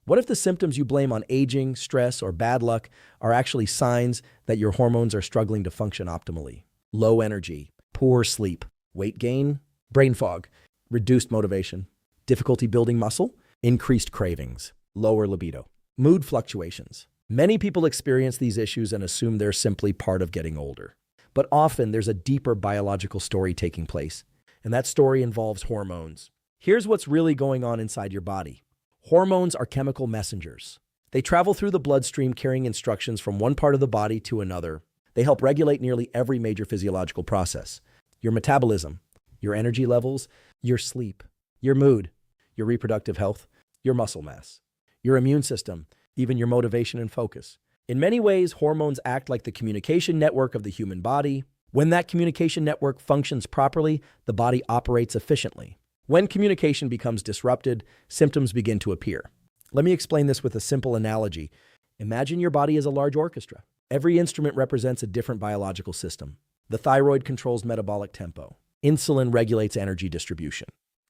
What if the symptoms you blame on aging, stress, or bad luck are actually signs that your hormones are struggling to function optimally? Low energy, poor sleep, weight gain, brain fog, reduced motivation, difficulty building muscle, increased cravings, lower libido, mood fluctuations. Many people experience these issues and assume they're simply part of getting older. But often there's a deeper biological story taking place, and that story involves hormones. Here's what's really going on inside your body. Hormones are chemical messengers. They travel through the bloodstream carrying instructions from one part of the body to another. They help regulate nearly every major physiological process. Your metabolism, your energy levels, your sleep, your mood, your reproductive health, your muscle mass, your immune system, even your motivation and focus. In many ways, hormones act like the communication network of the human body. When that communication network functions properly, the body operates efficiently. When communication becomes disrupted, symptoms begin to appear. Let me explain this with a simple analogy. Imagine your body as a large orchestra. Every instrument represents a different biological system. The thyroid controls metabolic tempo. Insulin regulates energy distribution.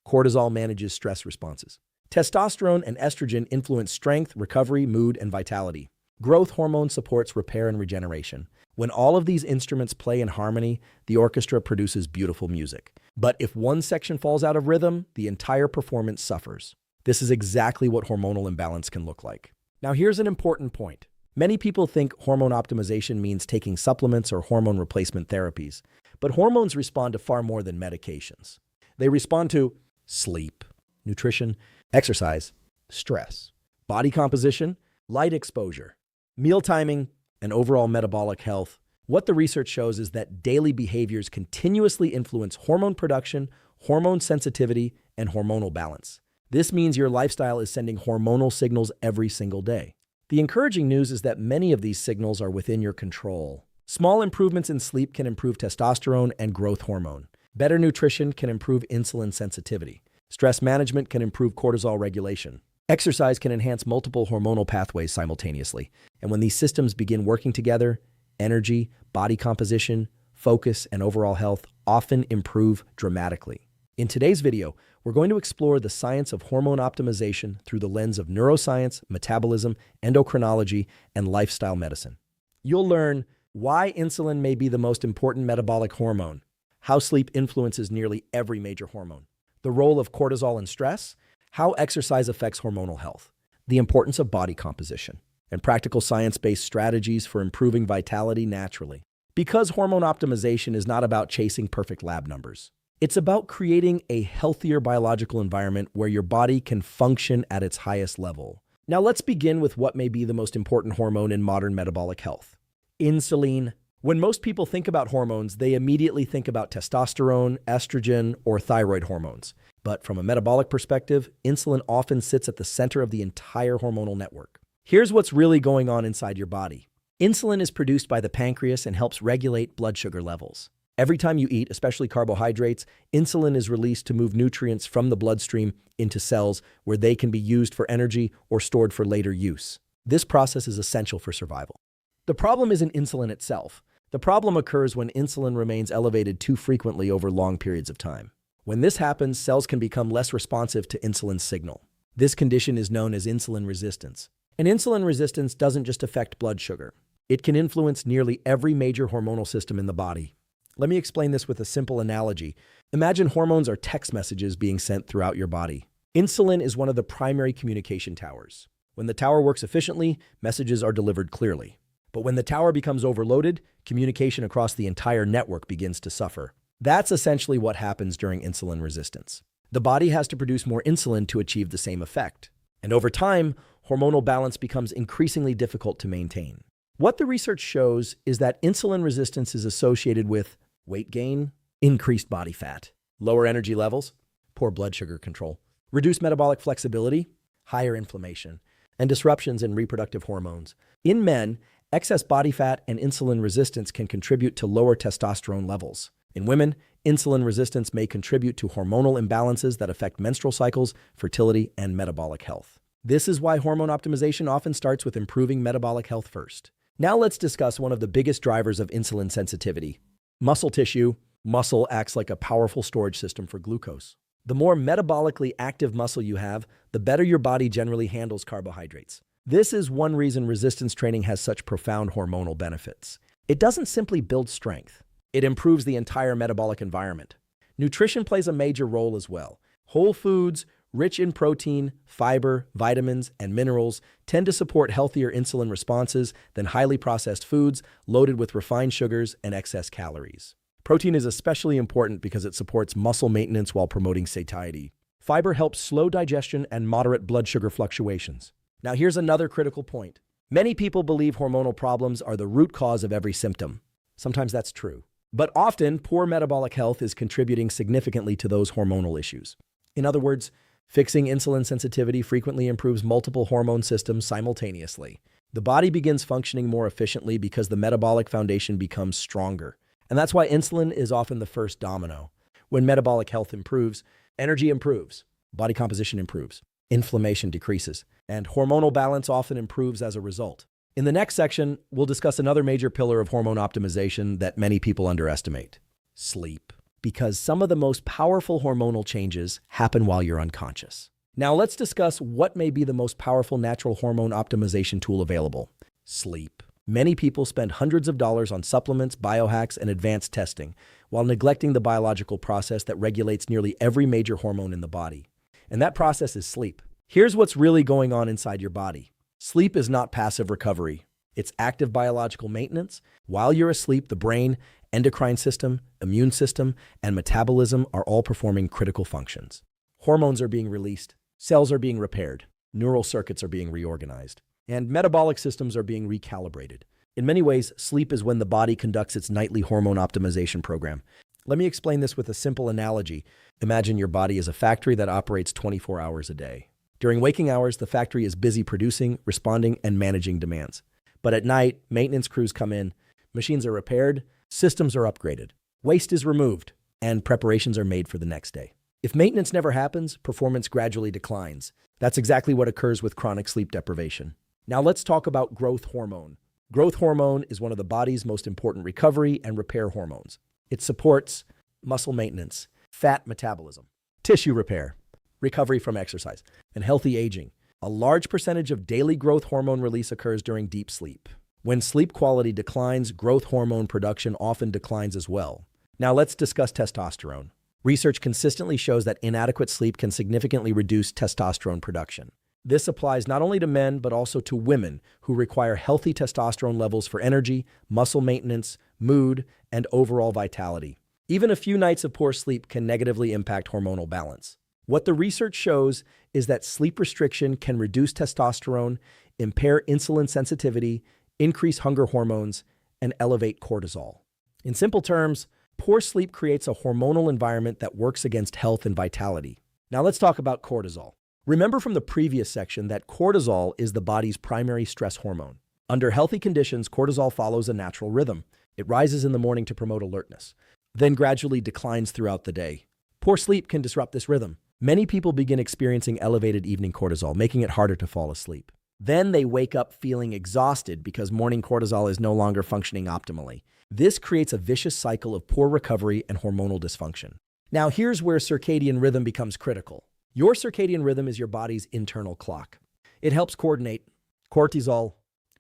Cortisol manages stress responses. Testosterone and estrogen influence strength, recovery, mood, and vitality. Growth hormone supports repair and regeneration. When all of these instruments play in harmony, the orchestra produces beautiful music. But if one section falls out of rhythm, the entire performance suffers. This is exactly what hormonal imbalance can look like. Now, here's an important point. Many people think hormone optimization means taking supplements or hormone replacement therapies. But hormones respond to far more than medications. They respond to sleep, nutrition, exercise, stress, body composition, light exposure, meal timing, and overall metabolic health. What the research shows is that daily behaviors continuously influence hormone production, hormone sensitivity, and hormonal balance. This means your lifestyle is sending hormonal signals every single day. The encouraging news is that many of these signals are within your control. Small improvements in sleep can improve testosterone and growth hormone. Better nutrition can improve insulin sensitivity. Stress management can improve cortisol regulation. Exercise can enhance multiple hormonal pathways simultaneously. And when these systems begin working together, energy, body composition, focus, and overall health often improve dramatically. In today's video, we're going to explore the science of hormone optimization through the lens of neuroscience, metabolism, endocrinology, and lifestyle medicine. You'll learn why insulin may be the most important metabolic hormone, how sleep influences nearly every major hormone, the role of cortisol in stress, how exercise affects hormonal health, the importance of body composition, and practical science-based strategies for improving vitality naturally. Because hormone optimization is not about chasing perfect lab numbers. It's about creating a healthier biological environment where your body can function at its highest level. Now let's begin with what may be the most important hormone in modern metabolic health: insulin. When most people think about hormones, they immediately think about testosterone, estrogen, or thyroid hormones. But from a metabolic perspective, insulin often sits at the center of the entire hormonal network. Here's what's really going on inside your body. Insulin is produced by the pancreas and helps regulate blood sugar levels. Every time you eat, especially carbohydrates, insulin is released to move nutrients from the bloodstream into cells where they can be used for energy or stored for later use. This process is essential for survival. The problem isn't insulin itself. The problem occurs when insulin remains elevated too frequently over long periods of time. When this happens, cells can become less responsive to insulin's signal. This condition is known as insulin resistance. And insulin resistance doesn't just affect blood sugar. It can influence nearly every major hormonal system in the body. Let me explain this with a simple analogy. Imagine hormones are text messages being sent throughout your body. Insulin is one of the primary communication towers. When the tower works efficiently, messages are delivered clearly. But when the tower becomes overloaded, communication across the entire network begins to suffer. That's essentially what happens during insulin resistance. The body has to produce more insulin to achieve the same effect. And over time, hormonal balance becomes increasingly difficult to maintain. What the research shows is that insulin resistance is associated with weight gain, increased body fat, lower energy levels, poor blood sugar control, reduced metabolic flexibility, higher inflammation, and disruptions in reproductive hormones. In men, excess body fat and insulin resistance can contribute to lower testosterone levels. In women, insulin resistance may contribute to hormonal imbalances that affect menstrual cycles, fertility, and metabolic health. This is why hormone optimization often starts with improving metabolic health first. Now let's discuss one of the biggest drivers of insulin sensitivity: muscle tissue. Muscle acts like a powerful storage system for glucose. The more metabolically active muscle you have, the better your body generally handles carbohydrates. This is one reason resistance training has such profound hormonal benefits. It doesn't simply build strength. It improves the entire metabolic environment. Nutrition plays a major role as well. Whole foods, rich in protein, fiber, vitamins, and minerals, tend to support healthier insulin responses than highly processed foods loaded with refined sugars and excess calories. Protein is especially important because it supports muscle maintenance while promoting satiety. Fiber helps slow digestion and moderate blood sugar fluctuations. Now here's another critical point. Many people believe hormonal problems are the root cause of every symptom. Sometimes that's true. But often, poor metabolic health is contributing significantly to those hormonal issues. In other words, fixing insulin sensitivity frequently improves multiple hormone systems simultaneously. The body begins functioning more efficiently because the metabolic foundation becomes stronger. And that's why insulin is often the first domino. When metabolic health improves, energy improves, body composition improves, inflammation decreases, and hormonal balance often improves as a result. In the next section, we'll discuss another major pillar of hormone optimization that many people underestimate: sleep. Because some of the most powerful hormonal changes happen while you're unconscious. Now let's discuss what may be the most powerful natural hormone optimization tool available: sleep. Many people spend hundreds of dollars on supplements, biohacks, and advanced testing, while neglecting the biological process that regulates nearly every major hormone in the body. And that process is sleep. Here's what's really going on inside your body. Sleep is not passive recovery. It's active biological maintenance. While you're asleep, the brain, endocrine system, immune system, and metabolism are all performing critical functions. Hormones are being released, cells are being repaired, neural circuits are being reorganized, and metabolic systems are being recalibrated. In many ways, sleep is when the body conducts its nightly hormone optimization program. Let me explain this with a simple analogy. Imagine your body is a factory that operates 24 hours a day. During waking hours, the factory is busy producing, responding, and managing demands. But at night, maintenance crews come in, machines are repaired, systems are upgraded, waste is removed, and preparations are made for the next day. If maintenance never happens, performance gradually declines. That's exactly what occurs with chronic sleep deprivation. Now let's talk about growth hormone. Growth hormone is one of the body's most important recovery and repair hormones. It supports muscle maintenance, fat metabolism, tissue repair, recovery from exercise, and healthy aging. A large percentage of daily growth hormone release occurs during deep sleep. When sleep quality declines, growth hormone production often declines as well. Now let's discuss testosterone. Research consistently shows that inadequate sleep can significantly reduce testosterone production. This applies not only to men, but also to women who require healthy testosterone levels for energy, muscle maintenance, mood, and overall vitality. Even a few nights of poor sleep can negatively impact hormonal balance. What the research shows is that sleep restriction can reduce testosterone, impair insulin sensitivity, increase hunger hormones, and elevate cortisol. In simple terms, poor sleep creates a hormonal environment that works against health and vitality. Now let's talk about cortisol. Remember from the previous section that cortisol is the body's primary stress hormone. Under healthy conditions, cortisol follows a natural rhythm. It rises in the morning to promote alertness, then gradually declines throughout the day. Poor sleep can disrupt this rhythm. Many people begin experiencing elevated evening cortisol, making it harder to fall asleep. Then they wake up feeling exhausted because morning cortisol is no longer functioning optimally. This creates a vicious cycle of poor recovery and hormonal dysfunction. Now here's where circadian rhythm becomes critical. Your circadian rhythm is your body's internal clock. It helps coordinate cortisol,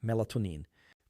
melatonin,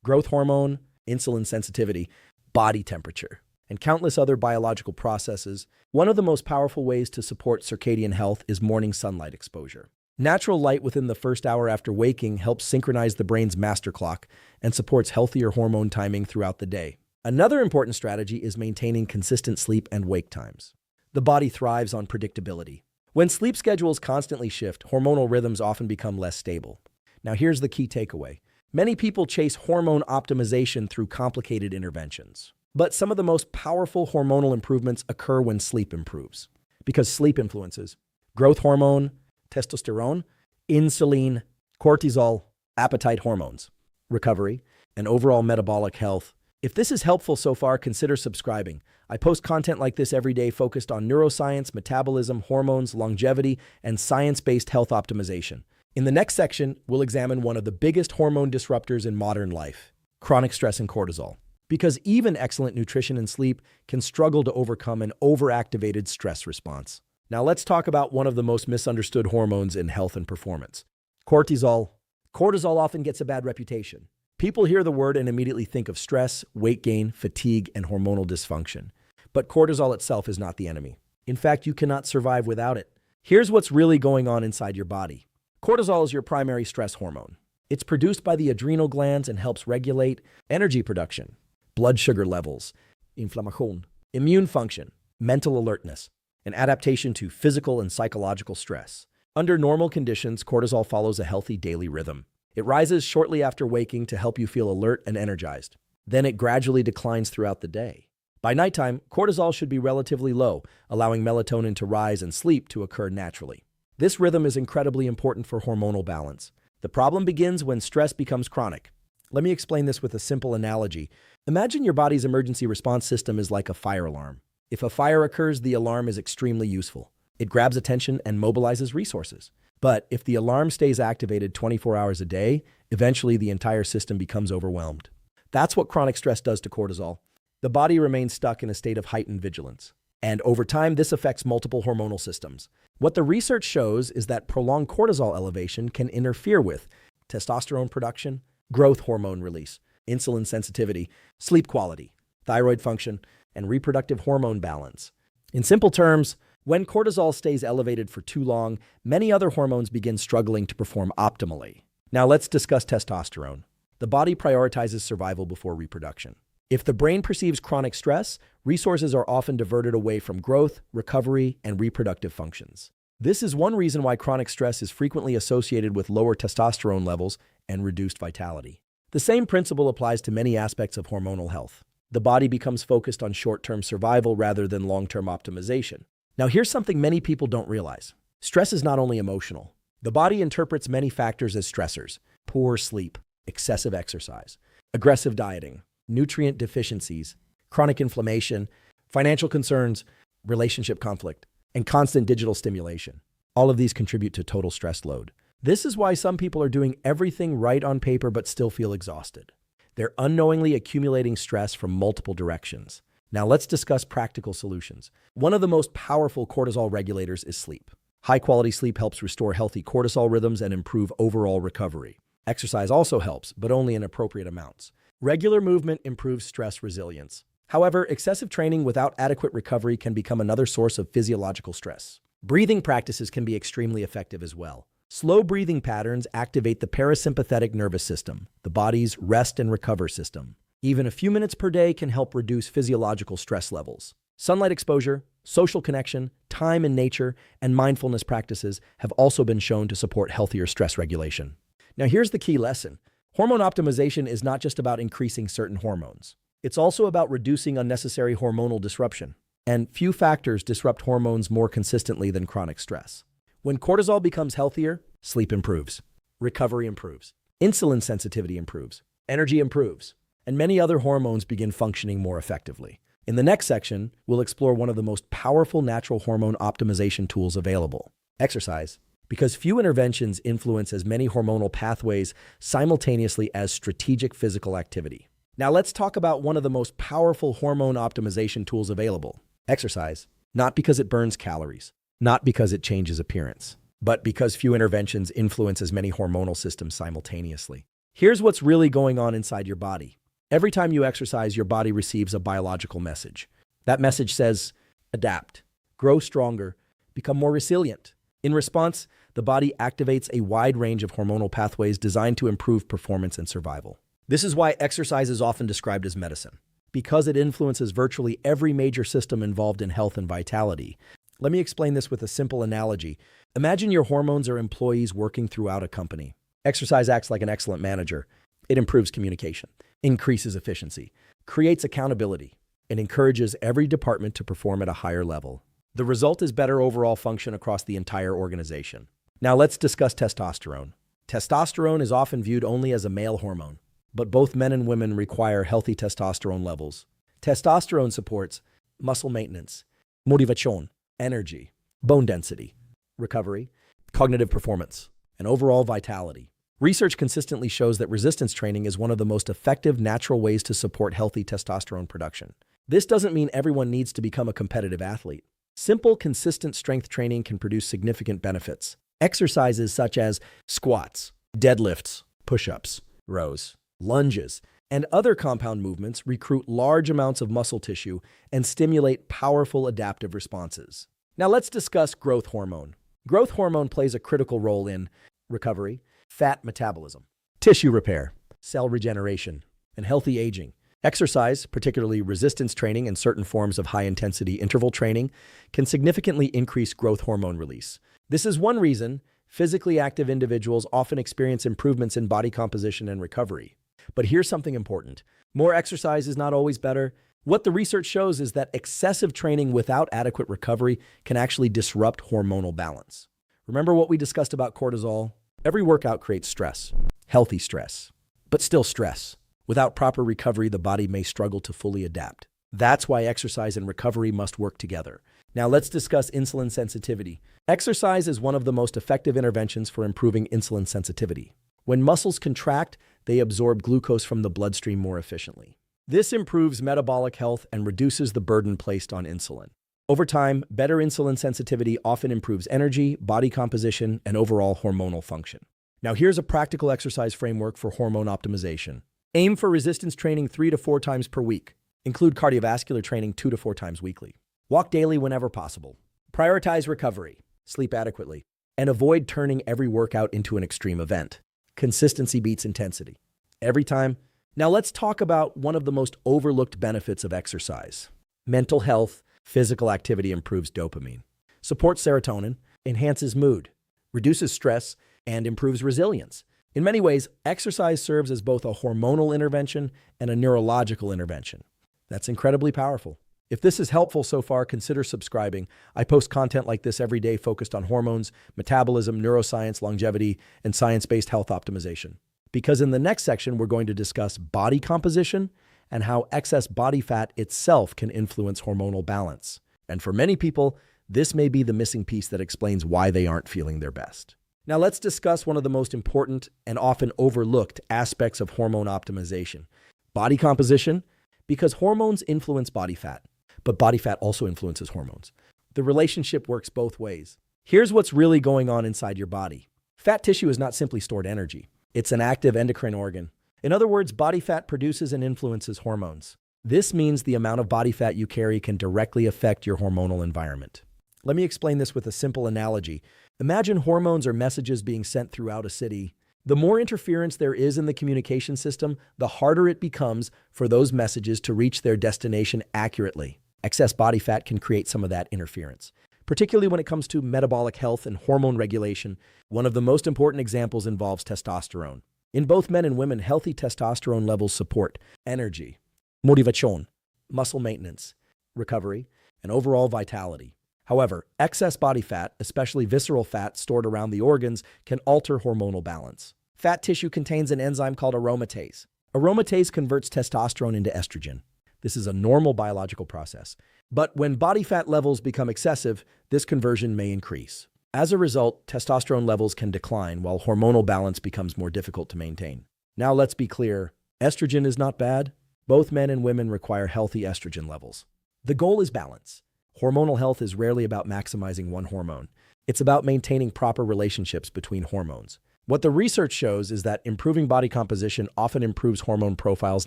growth hormone, insulin sensitivity, body temperature, and countless other biological processes. One of the most powerful ways to support circadian health is morning sunlight exposure. Natural light within the first hour after waking helps synchronize the brain's master clock and supports healthier hormone timing throughout the day. Another important strategy is maintaining consistent sleep and wake times. The body thrives on predictability. When sleep schedules constantly shift, hormonal rhythms often become less stable. Now here's the key takeaway. Many people chase hormone optimization through complicated interventions. But some of the most powerful hormonal improvements occur when sleep improves. Because sleep influences growth hormone, testosterone, insulin, cortisol, appetite hormones, recovery, and overall metabolic health. If this is helpful so far, consider subscribing. I post content like this every day focused on neuroscience, metabolism, hormones, longevity, and science-based health optimization. In the next section, we'll examine one of the biggest hormone disruptors in modern life, chronic stress and cortisol. Because even excellent nutrition and sleep can struggle to overcome an overactivated stress response. Now let's talk about one of the most misunderstood hormones in health and performance. Cortisol. Cortisol often gets a bad reputation. People hear the word and immediately think of stress, weight gain, fatigue, and hormonal dysfunction. But cortisol itself is not the enemy. In fact, you cannot survive without it. Here's what's really going on inside your body. Cortisol is your primary stress hormone. It's produced by the adrenal glands and helps regulate energy production, blood sugar levels, inflammation, immune function, mental alertness, and adaptation to physical and psychological stress. Under normal conditions, cortisol follows a healthy daily rhythm. It rises shortly after waking to help you feel alert and energized. Then it gradually declines throughout the day. By nighttime, cortisol should be relatively low, allowing melatonin to rise and sleep to occur naturally. This rhythm is incredibly important for hormonal balance. The problem begins when stress becomes chronic. Let me explain this with a simple analogy. Imagine your body's emergency response system is like a fire alarm. If a fire occurs, the alarm is extremely useful. It grabs attention and mobilizes resources. But if the alarm stays activated 24 hours a day, eventually the entire system becomes overwhelmed. That's what chronic stress does to cortisol. The body remains stuck in a state of heightened vigilance. And over time, this affects multiple hormonal systems. What the research shows is that prolonged cortisol elevation can interfere with testosterone production, growth hormone release, insulin sensitivity, sleep quality, thyroid function, and reproductive hormone balance. In simple terms, when cortisol stays elevated for too long, many other hormones begin struggling to perform optimally. Now let's discuss testosterone. The body prioritizes survival before reproduction. If the brain perceives chronic stress, resources are often diverted away from growth, recovery, and reproductive functions. This is one reason why chronic stress is frequently associated with lower testosterone levels and reduced vitality. The same principle applies to many aspects of hormonal health. The body becomes focused on short-term survival rather than long-term optimization. Now here's something many people don't realize. Stress is not only emotional. The body interprets many factors as stressors: poor sleep, excessive exercise, aggressive dieting, nutrient deficiencies, chronic inflammation, financial concerns, relationship conflict, and constant digital stimulation. All of these contribute to total stress load. This is why some people are doing everything right on paper but still feel exhausted. They're unknowingly accumulating stress from multiple directions. Now let's discuss practical solutions. One of the most powerful cortisol regulators is sleep. High-quality sleep helps restore healthy cortisol rhythms and improve overall recovery. Exercise also helps, but only in appropriate amounts. Regular movement improves stress resilience. However, excessive training without adequate recovery can become another source of physiological stress. Breathing practices can be extremely effective as well. Slow breathing patterns activate the parasympathetic nervous system, the body's rest and recover system. Even a few minutes per day can help reduce physiological stress levels. Sunlight exposure, social connection, time in nature, and mindfulness practices have also been shown to support healthier stress regulation. Now here's the key lesson. Hormone optimization is not just about increasing certain hormones. It's also about reducing unnecessary hormonal disruption. And few factors disrupt hormones more consistently than chronic stress. When cortisol becomes healthier, sleep improves, recovery improves, insulin sensitivity improves, energy improves, and many other hormones begin functioning more effectively. In the next section, we'll explore one of the most powerful natural hormone optimization tools available: exercise. Because few interventions influence as many hormonal pathways simultaneously as strategic physical activity. Now let's talk about one of the most powerful hormone optimization tools available: exercise. Not because it burns calories, not because it changes appearance, but because few interventions influence as many hormonal systems simultaneously. Here's what's really going on inside your body. Every time you exercise, your body receives a biological message. That message says, adapt, grow stronger, become more resilient. In response, the body activates a wide range of hormonal pathways designed to improve performance and survival. This is why exercise is often described as medicine, because it influences virtually every major system involved in health and vitality. Let me explain this with a simple analogy. Imagine your hormones are employees working throughout a company. Exercise acts like an excellent manager. It improves communication, increases efficiency, creates accountability, and encourages every department to perform at a higher level. The result is better overall function across the entire organization. Now let's discuss testosterone. Testosterone is often viewed only as a male hormone, but both men and women require healthy testosterone levels. Testosterone supports muscle maintenance, motivation, energy, bone density, recovery, cognitive performance, and overall vitality. Research consistently shows that resistance training is one of the most effective natural ways to support healthy testosterone production. This doesn't mean everyone needs to become a competitive athlete. Simple, consistent strength training can produce significant benefits. Exercises such as squats, deadlifts, push-ups, rows, lunges, and other compound movements recruit large amounts of muscle tissue and stimulate powerful adaptive responses. Now let's discuss growth hormone. Growth hormone plays a critical role in recovery, fat metabolism, tissue repair, cell regeneration, and healthy aging. Exercise, particularly resistance training and certain forms of high-intensity interval training, can significantly increase growth hormone release. This is one reason physically active individuals often experience improvements in body composition and recovery. But here's something important. More exercise is not always better. What the research shows is that excessive training without adequate recovery can actually disrupt hormonal balance. Remember what we discussed about cortisol? Every workout creates stress, healthy stress, but still stress. Without proper recovery, the body may struggle to fully adapt. That's why exercise and recovery must work together. Now let's discuss insulin sensitivity. Exercise is one of the most effective interventions for improving insulin sensitivity. When muscles contract, they absorb glucose from the bloodstream more efficiently. This improves metabolic health and reduces the burden placed on insulin. Over time, better insulin sensitivity often improves energy, body composition, and overall hormonal function. Now here's a practical exercise framework for hormone optimization. Aim for resistance training 3 to 4 times per week. Include cardiovascular training 2 to 4 times weekly. Walk daily whenever possible. Prioritize recovery, sleep adequately, and avoid turning every workout into an extreme event. Consistency beats intensity. Every time. Now let's talk about one of the most overlooked benefits of exercise. Mental health. Physical activity improves dopamine, supports serotonin, enhances mood, reduces stress, and improves resilience. In many ways, exercise serves as both a hormonal intervention and a neurological intervention. That's incredibly powerful. If this is helpful so far, consider subscribing. I post content like this every day focused on hormones, metabolism, neuroscience, longevity, and science-based health optimization. Because in the next section, we're going to discuss body composition and how excess body fat itself can influence hormonal balance. And for many people, this may be the missing piece that explains why they aren't feeling their best. Now let's discuss one of the most important and often overlooked aspects of hormone optimization: body composition, because hormones influence body fat, but body fat also influences hormones. The relationship works both ways. Here's what's really going on inside your body. Fat tissue is not simply stored energy. It's an active endocrine organ. In other words, body fat produces and influences hormones. This means the amount of body fat you carry can directly affect your hormonal environment. Let me explain this with a simple analogy. Imagine hormones are messages being sent throughout a city. The more interference there is in the communication system, the harder it becomes for those messages to reach their destination accurately. Excess body fat can create some of that interference, particularly when it comes to metabolic health and hormone regulation. One of the most important examples involves testosterone. In both men and women, healthy testosterone levels support energy, motivation, muscle maintenance, recovery, and overall vitality. However, excess body fat, especially visceral fat stored around the organs, can alter hormonal balance. Fat tissue contains an enzyme called aromatase. Aromatase converts testosterone into estrogen. This is a normal biological process. But when body fat levels become excessive, this conversion may increase. As a result, testosterone levels can decline while hormonal balance becomes more difficult to maintain. Now let's be clear, estrogen is not bad. Both men and women require healthy estrogen levels. The goal is balance. Hormonal health is rarely about maximizing one hormone. It's about maintaining proper relationships between hormones. What the research shows is that improving body composition often improves hormone profiles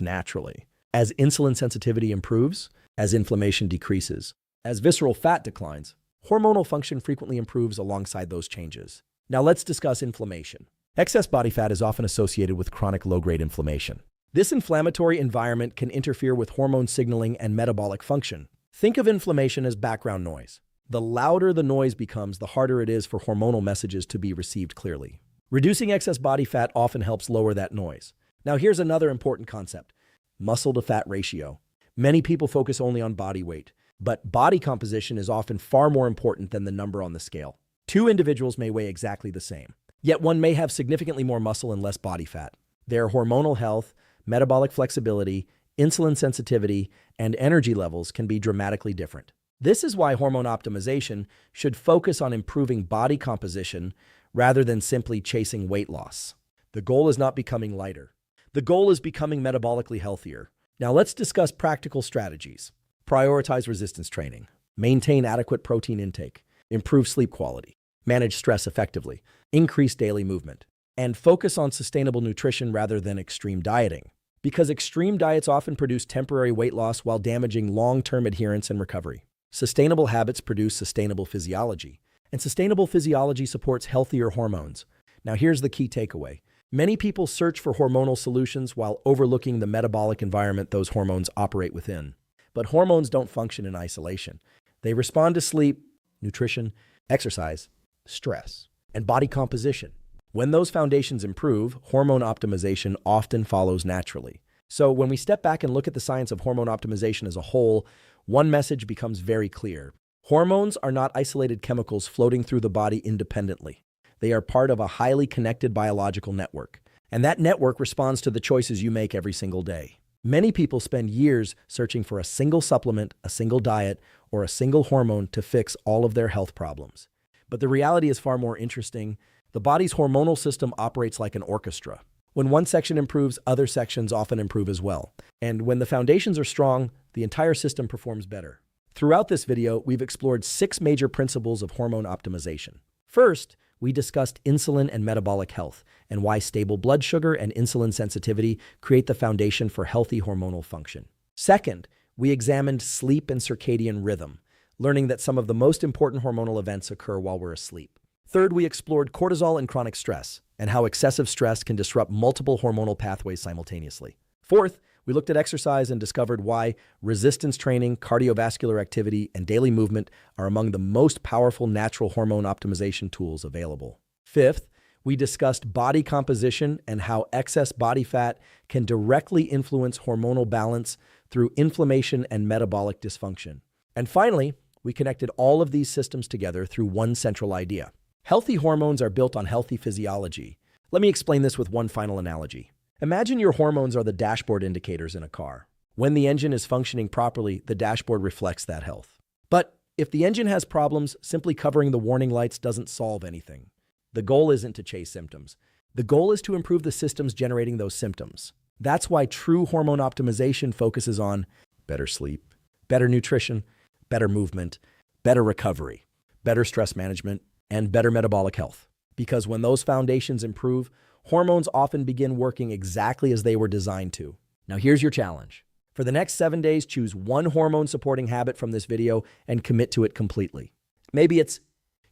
naturally. As insulin sensitivity improves, as inflammation decreases, as visceral fat declines, hormonal function frequently improves alongside those changes. Now let's discuss inflammation. Excess body fat is often associated with chronic low-grade inflammation. This inflammatory environment can interfere with hormone signaling and metabolic function. Think of inflammation as background noise. The louder the noise becomes, the harder it is for hormonal messages to be received clearly. Reducing excess body fat often helps lower that noise. Now here's another important concept: muscle to fat ratio. Many people focus only on body weight, but body composition is often far more important than the number on the scale. Two individuals may weigh exactly the same, yet one may have significantly more muscle and less body fat. Their hormonal health, metabolic flexibility, insulin sensitivity, and energy levels can be dramatically different. This is why hormone optimization should focus on improving body composition rather than simply chasing weight loss. The goal is not becoming lighter. The goal is becoming metabolically healthier. Now let's discuss practical strategies. Prioritize resistance training. maintain adequate protein intake, improve sleep quality, manage stress effectively, increase daily movement, and focus on sustainable nutrition rather than extreme dieting. Because extreme diets often produce temporary weight loss while damaging long-term adherence and recovery. Sustainable habits produce sustainable physiology, and sustainable physiology supports healthier hormones. Now here's the key takeaway. Many people search for hormonal solutions while overlooking the metabolic environment those hormones operate within. But hormones don't function in isolation. They respond to sleep, nutrition, exercise, stress, and body composition. When those foundations improve, hormone optimization often follows naturally. So when we step back and look at the science of hormone optimization as a whole, one message becomes very clear. Hormones are not isolated chemicals floating through the body independently. They are part of a highly connected biological network, and that network responds to the choices you make every single day. Many people spend years searching for a single supplement, a single diet, or a single hormone to fix all of their health problems. But the reality is far more interesting. The body's hormonal system operates like an orchestra. When one section improves, other sections often improve as well. And when the foundations are strong, the entire system performs better. Throughout this video, we've explored 6 major principles of hormone optimization. First, we discussed insulin and metabolic health and why stable blood sugar and insulin sensitivity create the foundation for healthy hormonal function. Second, we examined sleep and circadian rhythm, learning that some of the most important hormonal events occur while we're asleep. Third, we explored cortisol and chronic stress and how excessive stress can disrupt multiple hormonal pathways simultaneously. Fourth, we looked at exercise and discovered why resistance training, cardiovascular activity, and daily movement are among the most powerful natural hormone optimization tools available. Fifth, we discussed body composition and how excess body fat can directly influence hormonal balance through inflammation and metabolic dysfunction. And finally, we connected all of these systems together through one central idea. Healthy hormones are built on healthy physiology. Let me explain this with one final analogy. Imagine your hormones are the dashboard indicators in a car. When the engine is functioning properly, the dashboard reflects that health. But if the engine has problems, simply covering the warning lights doesn't solve anything. The goal isn't to chase symptoms. The goal is to improve the systems generating those symptoms. That's why true hormone optimization focuses on better sleep, better nutrition, better movement, better recovery, better stress management, and better metabolic health. Because when those foundations improve, hormones often begin working exactly as they were designed to. Now here's your challenge. For the next 7 days, choose one hormone-supporting habit from this video and commit to it completely. Maybe it's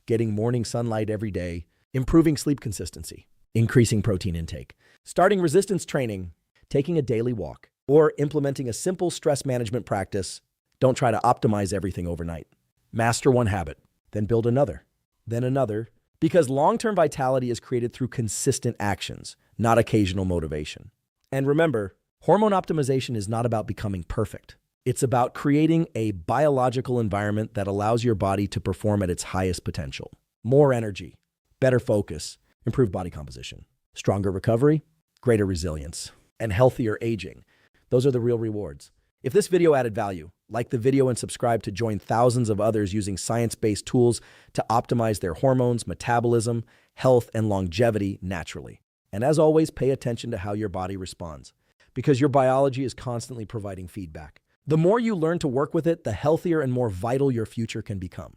getting morning sunlight every day, improving sleep consistency, increasing protein intake, starting resistance training, taking a daily walk, or implementing a simple stress management practice. Don't try to optimize everything overnight. Master one habit, then build another, then another, because long-term vitality is created through consistent actions, not occasional motivation. And remember, hormone optimization is not about becoming perfect. It's about creating a biological environment that allows your body to perform at its highest potential. More energy, better focus, improved body composition, stronger recovery, greater resilience, and healthier aging. Those are the real rewards. If this video added value, like the video and subscribe to join thousands of others using science-based tools to optimize their hormones, metabolism, health, and longevity naturally. And as always, pay attention to how your body responds, because your biology is constantly providing feedback. The more you learn to work with it, the healthier and more vital your future can become.